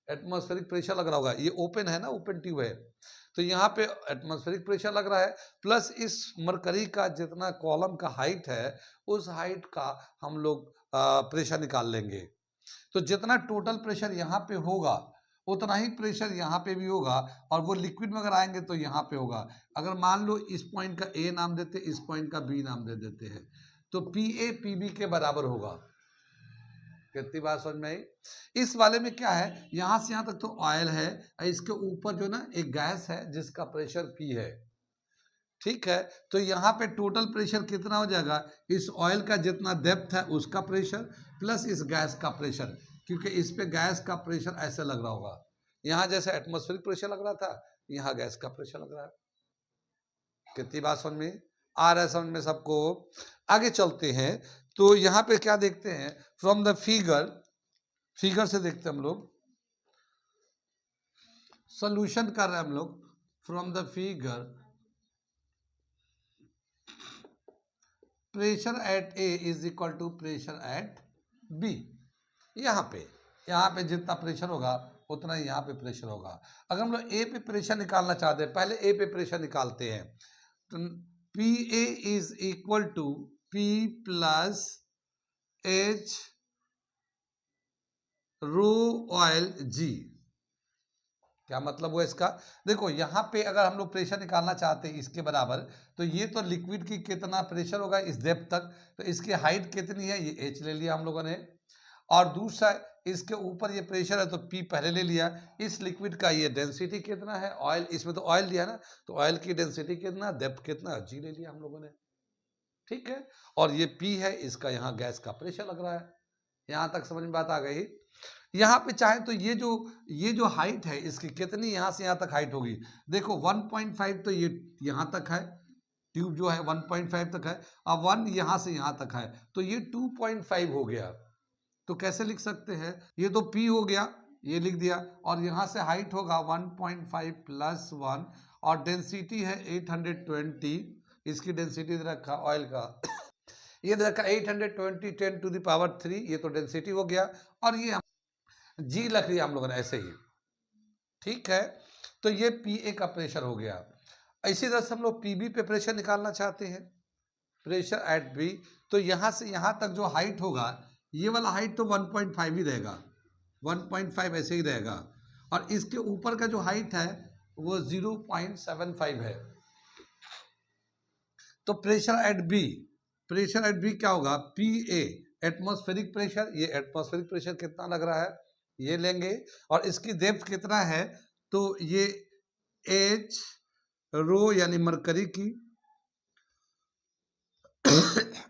S1: एटमॉस्फेरिक प्रेशर लग रहा होगा। ये ओपन है ना, ओपन ट्यूब है, तो यहाँ पे एटमॉस्फेरिक प्रेशर लग रहा है, प्लस इस मरकरी का जितना कॉलम का हाइट है उस हाइट का हम लोग प्रेशर निकाल लेंगे। तो जितना टोटल प्रेशर यहाँ पे होगा उतना ही प्रेशर यहाँ पे भी होगा, और वो लिक्विड में अगर आएंगे तो यहाँ पे होगा। अगर मान लो इस पॉइंट का ए नाम देते, इस पॉइंट का बी नाम दे देते हैं, तो पी ए पी बी के बराबर होगा। कितनी बात समझ में आई? इस वाले में क्या है, यहाँ से यहाँ तक तो ऑयल है, इसके ऊपर जो ना एक गैस है जिसका प्रेशर पी है। ठीक है, तो यहाँ पे टोटल प्रेशर कितना हो जाएगा, इस ऑयल का जितना डेप्थ है उसका प्रेशर प्लस इस गैस का प्रेशर, क्योंकि इस पे गैस का प्रेशर ऐसे लग रहा होगा, यहाँ जैसे एटमॉस्फेरिक प्रेशर लग रहा था यहाँ गैस का प्रेशर लग रहा है। कितनी बात समझ में आ रहा है? समझ में सबको? आगे चलते हैं, तो यहाँ पे क्या देखते हैं, फ्रॉम द फिगर से देखते हैं हम लोग, सोल्यूशन कर रहे हैं हम लोग। From the figure, pressure at A is equal to pressure at B. यहाँ पे जितना प्रेशर होगा उतना ही यहाँ पे प्रेशर होगा। अगर हम लोग ए पे प्रेशर निकालना चाहते हैं, पहले ए पे प्रेशर निकालते हैं, तो p a is equal to p plus H rho oil g. क्या मतलब हुआ इसका? देखो यहाँ पे अगर हम लोग प्रेशर निकालना चाहते हैं इसके बराबर, तो ये तो लिक्विड की कितना प्रेशर होगा इस डेप्थ तक, तो इसकी हाइट कितनी है, ये h ले लिया हम लोगों ने, और दूसरा इसके ऊपर ये प्रेशर है तो P पहले ले लिया। इस लिक्विड का ये डेंसिटी कितना है, ऑयल, इसमें तो ऑयल लिया ना, तो ऑयल की डेंसिटी कितना, डेप्थ कितना, G ले लिया हम लोगों ने। ठीक है, और ये P है, इसका यहाँ गैस का प्रेशर लग रहा है। यहाँ तक समझ में बात आ गई? यहाँ पे चाहे तो ये जो हाइट है इसकी कितनी यहाँ से यहाँ तक हाइट होगी, देखो 1.5 तो ये यहाँ तक है, ट्यूब जो है 1.5 तक है, अब 1 यहाँ से यहाँ तक है, तो ये 2.5 हो गया। तो कैसे लिख सकते हैं, ये तो P हो गया, ये लिख दिया, और यहाँ से हाइट होगा 1.5 प्लस 1, और डेंसिटी है 820, इसकी डेंसिटी दे रखा ऑयल का ये दे रखा 820 10 टू द पावर 3, ये तो डेंसिटी हो गया, और ये जी लग रही है हम लोगों ने ऐसे ही। ठीक है, तो ये पी ए का प्रेशर हो गया। इसी तरह से हम लोग पीबी पे प्रेशर निकालना चाहते हैं, प्रेशर एट बी, तो यहाँ से यहाँ तक जो हाइट होगा, ये वाला हाइट तो 1.5 ही रहेगा, 1.5 ऐसे ही रहेगा, और इसके ऊपर का जो हाइट है वो 0.75 है। तो प्रेशर एट बी क्या होगा, पी ए एटमॉस्फेरिक प्रेशर, ये एटमॉस्फेरिक प्रेशर कितना लग रहा है ये लेंगे, और इसकी डेप्थ कितना है, तो ये एच रो यानी मरकरी की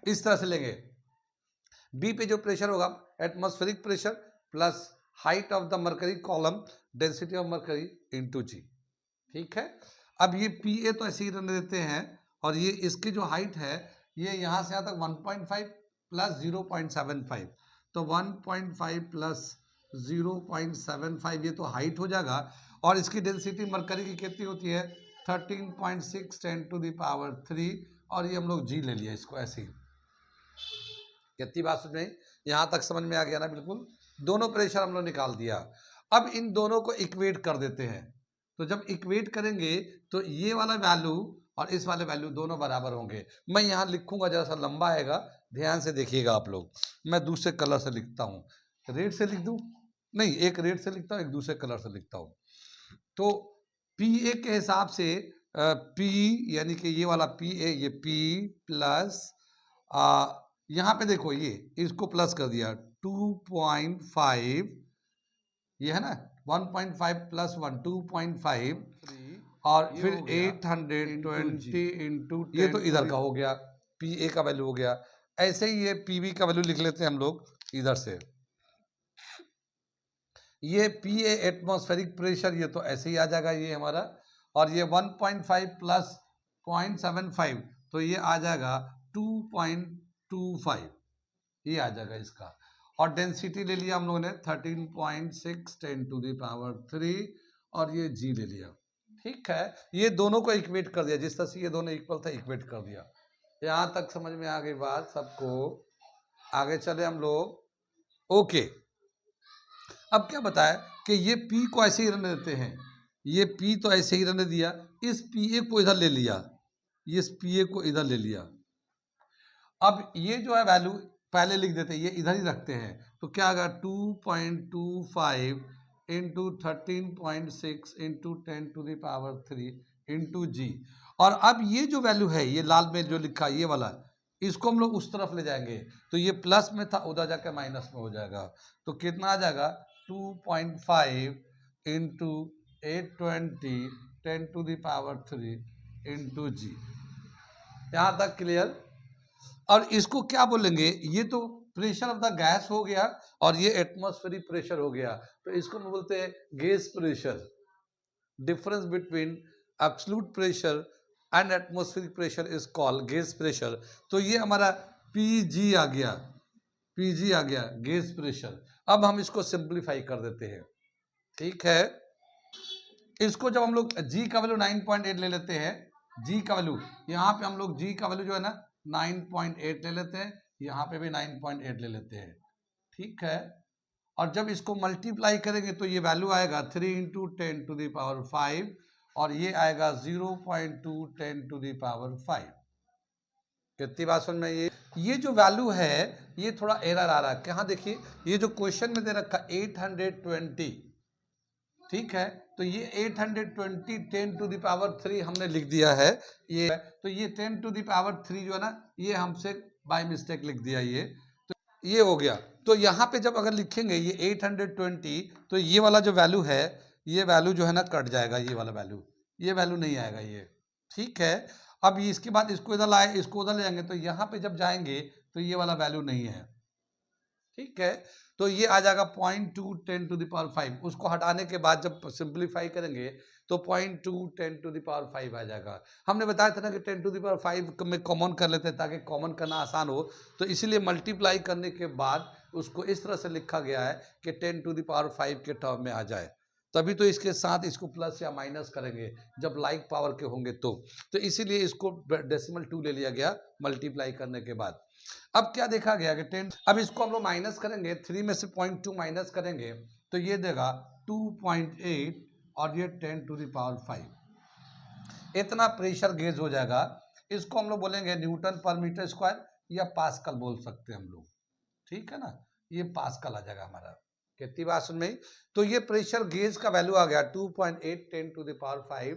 S1: इस तरह से लेंगे। बी पे जो प्रेशर होगा atmospheric pressure plus height of the mercury column density of mercury into g. ठीक है, अब ये पी ए तो ऐसे ही रहने देते हैं, और ये इसकी जो हाइट है ये यहाँ से यहाँ तक 1.5 प्लस 0.75, तो 1.5 प्लस 0.75 ये तो हाइट हो जाएगा, और इसकी डेंसिटी मरकरी की कितनी होती है 13.6 10 टू द पावर 3, और ये हम लोग जी ले लिया इसको ऐसे ही। कितनी बात समझ में, यहाँ तक समझ में आ गया ना? बिल्कुल, दोनों प्रेशर हम लोग निकाल दिया। अब इन दोनों को इक्वेट कर देते हैं, तो जब इक्वेट करेंगे तो ये वाला वैल्यू और इस वाले वैल्यू दोनों बराबर होंगे। मैं यहाँ लिखूंगा, जरा सा लंबा आएगा, ध्यान से देखिएगा आप लोग। मैं दूसरे कलर से लिखता हूँ, रेड से लिख दूँ? नहीं, एक रेड से लिखता हूँ, एक दूसरे कलर से लिखता हूँ। तो पी ए के हिसाब से पी यानी कि ये वाला पी ए, ये पी प्लस यहाँ पे देखो ये इसको प्लस कर दिया 2.5, ये है ना 1.5 प्लस 1 2.5, और फिर 820 इंटू, ये तो इधर का हो गया, पी ए का वैल्यू हो गया। ऐसे ही ये पी बी का वैल्यू लिख लेते हैं हम लोग इधर से, ये पी ए एटमॉस्फेरिक प्रेशर, ये तो ऐसे ही आ जाएगा ये हमारा, और ये 1.5 प्लस 0.75, तो ये आ जाएगा 2.25, ये आ जाएगा इसका, और डेंसिटी ले लिया हम लोगों ने 13.6 10 टू द पावर 3, और ये जी ले लिया। ठीक है, ये दोनों को इक्वेट कर दिया, जिस तरह से ये दोनों इक्वल था इक्वेट कर दिया। यहाँ तक समझ में आ गई बात सबको? आगे चले हम लोग। ओके, अब क्या बताया कि ये P को ऐसे ही रहने देते हैं, ये P तो ऐसे ही रहने दिया, इस PA को इधर ले लिया, इस PA को इधर ले लिया। अब ये जो है वैल्यू पहले लिख देते हैं, ये इधर ही रखते हैं, तो क्या आएगा 2.25 इंटू 13.6 इंटू 10⁻³ इंटू जी। और अब ये जो वैल्यू है, ये लाल में जो लिखा ये वाला, इसको हम लोग उस तरफ ले जाएंगे, तो ये प्लस में था, उधर जाकर माइनस में हो जाएगा। तो कितना आ जाएगा 2.5 इंटू 820 10⁻³ इंटू जी। यहाँ तक क्लियर। और इसको क्या बोलेंगे, ये तो प्रेशर ऑफ द गैस हो गया और ये एटमॉस्फेरिक प्रेशर हो गया, तो इसको हम बोलते हैं gas pressure. Difference between absolute pressure and atmospheric pressure is called gas pressure. तो ये हमारा पीजी आ गया, पीजी आ गया गैस प्रेशर। अब हम इसको सिंप्लीफाई कर देते हैं, ठीक है। इसको जब हम लोग जी का वैल्यू 9.8 ले लेते हैं, जी का वैल्यू यहाँ पे हम लोग जी का वैल्यू जो है ना 9.8 ले लेते हैं, यहाँ पे भी 9.8 ले लेते हैं, ठीक है। और जब इसको मल्टीप्लाई करेंगे तो ये वैल्यू आएगा 3 इंटू 10⁵ और ये आएगा 0.2 10⁵। कितनी बात समझ में? ये जो वैल्यू है ये थोड़ा एरर आ रहा है। कहाँ देखिए, ये जो क्वेश्चन में दे रखा 820, ठीक है, तो ये 820 10⁻³ हमने लिख दिया है ये, तो ये 10⁻³ जो है ना, ये हमसे बाय मिस्टेक लिख दिया ये, तो ये हो गया। तो यहाँ पे जब अगर लिखेंगे ये 820, तो ये वाला जो वैल्यू है, ये वैल्यू जो है ना कट जाएगा, ये वाला वैल्यू, ये वैल्यू नहीं आएगा ये, ठीक है। अब इसके बाद इसको इधर लाए, इसको उधर ले जाएंगे, तो यहाँ पे जब जाएंगे तो ये वाला वैल्यू नहीं है, ठीक है। तो ये आ जाएगा 0.2 10⁵। उसको हटाने के बाद जब सिंप्लीफाई करेंगे तो 0.2 10⁵ आ जाएगा। हमने बताया था ना कि 10⁵ में कॉमन कर लेते हैं ताकि कॉमन करना आसान हो, तो इसीलिए मल्टीप्लाई करने के बाद उसको इस तरह से लिखा गया है कि 10⁵ के टर्म में आ जाए। तभी तो इसके साथ इसको प्लस या माइनस करेंगे जब लाइक पावर के होंगे तो इसीलिए इसको डेसिमल 2 ले लिया गया मल्टीप्लाई करने के बाद। अब क्या देखा गया कि 10, अब इसको हम लोग माइनस करेंगे, 3 में से 0.2 माइनस करेंगे तो ये देगा 2.8 और ये 10⁵। इतना प्रेशर गेज हो जाएगा। इसको हम लोग बोलेंगे न्यूटन पर मीटर स्क्वायर या पास्कल बोल सकते हैं हम लोग, ठीक है ना, ये पास्कल आ जाएगा हमारा। कितनी बात सुन में? तो ये प्रेशर गेज का वैल्यू आ गया 2.8 10⁵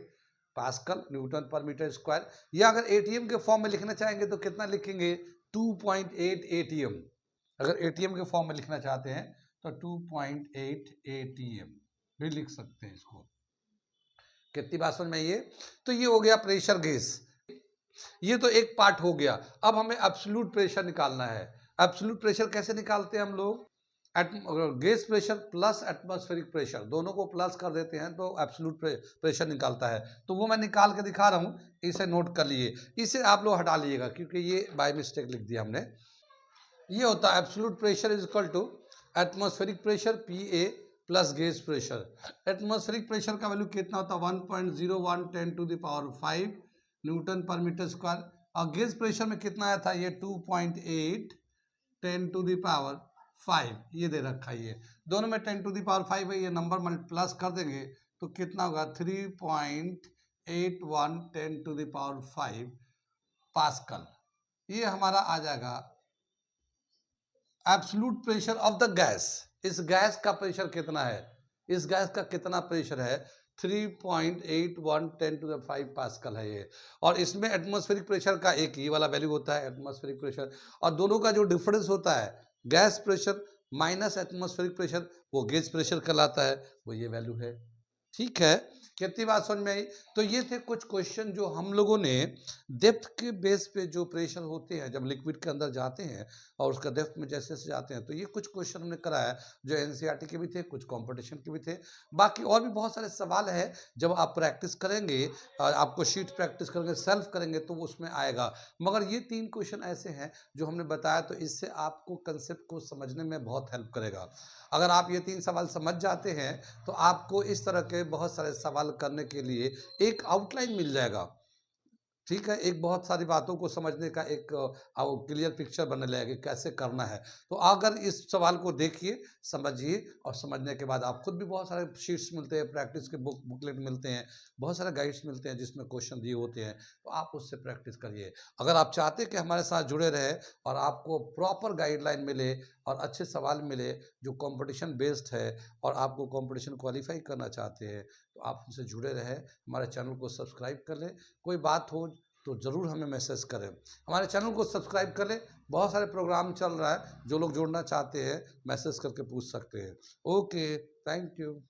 S1: pascal Newton per metre square. या अगर एटीएम के फॉर्म में लिखना चाहेंगे तो कितना लिखेंगे 2.8 एटीएम। अगर एटीएम के फॉर्म में लिखना चाहते हैं तो 2.8 एटीएम भी लिख सकते हैं इसको। कितनी बात समझ में? ये तो ये हो गया प्रेशर गेज, ये तो एक पार्ट हो गया। अब हमें एब्सोल्यूट प्रेशर निकालना है। एब्सोल्यूट प्रेशर कैसे निकालते हैं हम लोग? Gas pressure plus atmospheric pressure दोनों को प्लस कर देते हैं तो एब्सोल्यूट प्रेशर निकालता है। तो वो मैं निकाल के दिखा रहा हूँ, इसे नोट कर लिए, इसे आप लोग हटा लीजिएगा क्योंकि ये बाय मिस्टेक लिख दिया हमने। ये होता है absolute pressure is equal to atmospheric pressure PA plus gas pressure. Atmospheric pressure का वैल्यू कितना होता है 1.01 10⁵ न्यूटन पर मीटर स्क्वायर। और गैस प्रेशर में कितना आया था ये 2.8 10⁵, ये दे रखा है। ये दोनों में 10⁵ है, ये नंबर प्लस कर देंगे तो कितना होगा 3.81 10⁵ पास्कल। ये हमारा आ जाएगा absolute pressure of the gas. इस गैस का प्रेशर कितना है? इस गैस का कितना प्रेशर है? 3.81 10⁵ पास्कल है ये। और इसमें एटमॉस्फेरिक प्रेशर का एक ये वाला वैल्यू होता है एटमॉस्फेरिक प्रेशर, और दोनों का जो डिफरेंस होता है gas pressure minus atmospheric pressure वो गैस प्रेशर कहलाता है, वो ये वैल्यू है, ठीक है। कितनी बात समझ में आई? तो ये थे कुछ क्वेश्चन जो हम लोगों ने डेप्थ के बेस पे जो प्रेशर होते हैं जब लिक्विड के अंदर जाते हैं और उसका डेप्थ में जैसे जैसे जाते हैं, तो ये कुछ क्वेश्चन हमने कराया जो एनसीईआरटी के भी थे, कुछ कंपटीशन के भी थे। बाकी और भी बहुत सारे सवाल है, जब आप प्रैक्टिस करेंगे, आपको शीट प्रैक्टिस करेंगे, सेल्फ करेंगे तो उसमें आएगा। मगर ये 3 क्वेश्चन ऐसे हैं जो हमने बताया, तो इससे आपको कंसेप्ट को समझने में बहुत हेल्प करेगा। अगर आप ये 3 सवाल समझ जाते हैं तो आपको इस तरह के बहुत सारे सवाल करने के लिए एक आउटलाइन मिल जाएगा, ठीक है, एक बहुत सारी बातों को समझने का एक क्लियर पिक्चर बनने लगेगा कि कैसे करना है। तो अगर इस सवाल को देखिए, समझिए और समझने के बाद आप खुद भी बहुत सारे शीट्स मिलते हैं, प्रैक्टिस के बुकलेट मिलते हैं, बहुत सारे गाइड्स मिलते हैं जिसमें क्वेश्चन दिए होते हैं, तो आप उससे प्रैक्टिस करिए। अगर आप चाहते हैं कि हमारे साथ जुड़े रहें और आपको प्रॉपर गाइडलाइन मिले और अच्छे सवाल मिले जो कॉम्पिटिशन बेस्ड है और आपको कॉम्पिटिशन क्वालीफाई करना चाहते हैं, तो आप हमसे जुड़े रहें, हमारे चैनल को सब्सक्राइब कर लें। कोई बात हो तो ज़रूर हमें मैसेज करें। हमारे चैनल को सब्सक्राइब कर लें, बहुत सारे प्रोग्राम चल रहा है, जो लोग जुड़ना चाहते हैं मैसेज करके पूछ सकते हैं। Okay, thank you.